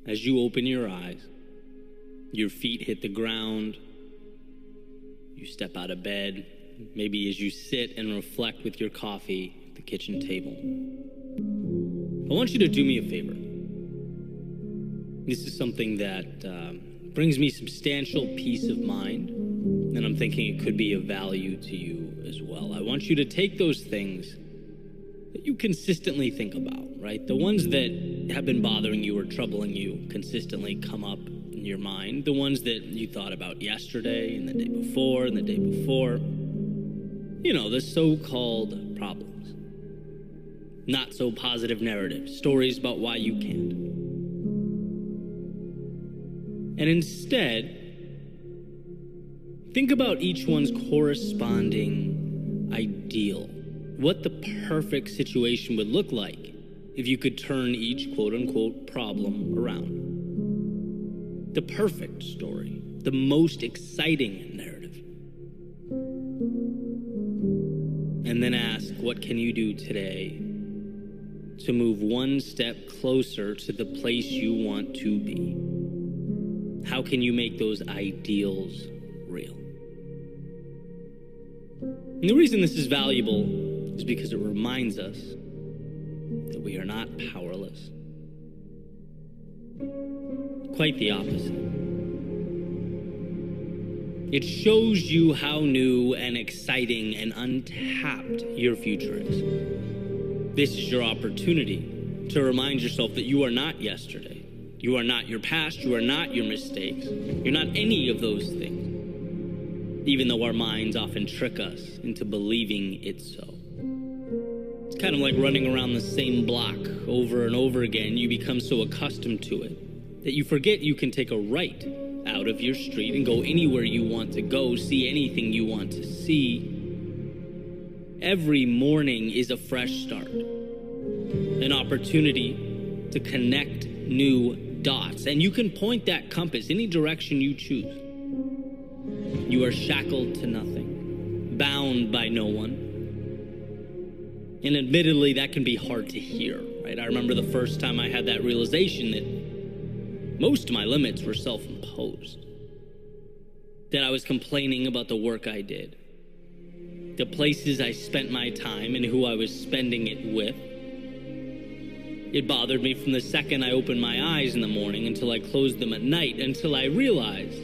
As you open your eyes, your feet hit the ground, you step out of bed, maybe as you sit and reflect with your coffee at the kitchen table. I want you to do me a favor. This is something that brings me substantial peace of mind, and I'm thinking it could be of value to you as well. I want you to take those things that you consistently think about, right? The ones that have been bothering you or troubling you consistently come up in your mind. The ones that you thought about yesterday and the day before and the day before. You know, the so-called problems. Not so positive narratives, stories about why you can't. And instead, think about each one's corresponding ideal. What the perfect situation would look like if you could turn each quote-unquote problem around. The perfect story, the most exciting narrative. And then ask, what can you do today to move one step closer to the place you want to be? How can you make those ideals real? And the reason this is valuable is because it reminds us that we are not powerless. Quite the opposite. It shows you how new and exciting and untapped your future is. This is your opportunity to remind yourself that you are not yesterday. You are not your past. You are not your mistakes. You're not any of those things, even though our minds often trick us into believing it's so. It's kind of like running around the same block over and over again. You become so accustomed to it that you forget you can take a right out of your street and go anywhere you want to go, see anything you want to see. Every morning is a fresh start, an opportunity to connect new dots, and you can point that compass any direction you choose. You are shackled to nothing, bound by no one. And admittedly, that can be hard to hear, right? I remember the first time I had that realization that most of my limits were self-imposed, that I was complaining about the work I did, the places I spent my time and who I was spending it with. It bothered me from the second I opened my eyes in the morning until I closed them at night, until I realized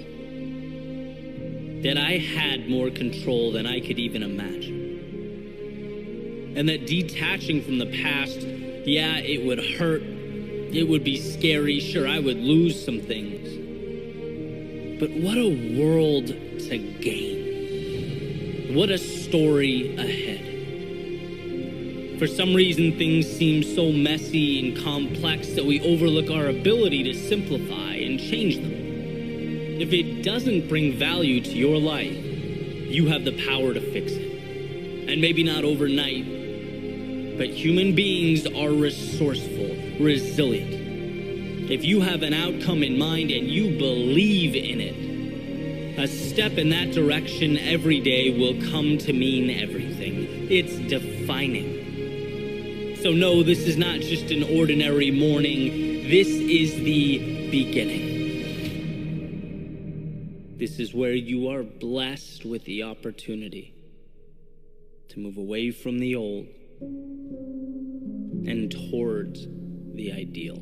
that I had more control than I could even imagine. And that detaching from the past, yeah, it would hurt, it would be scary, sure, I would lose some things. But what a world to gain. What a story ahead. For some reason, things seem so messy and complex that we overlook our ability to simplify and change them. If it doesn't bring value to your life, you have the power to fix it. And maybe not overnight, but human beings are resourceful, resilient. If you have an outcome in mind and you believe in it, a step in that direction every day will come to mean everything. It's defining. So no, this is not just an ordinary morning. This is the beginning. This is where you are blessed with the opportunity to move away from the old and towards the ideal.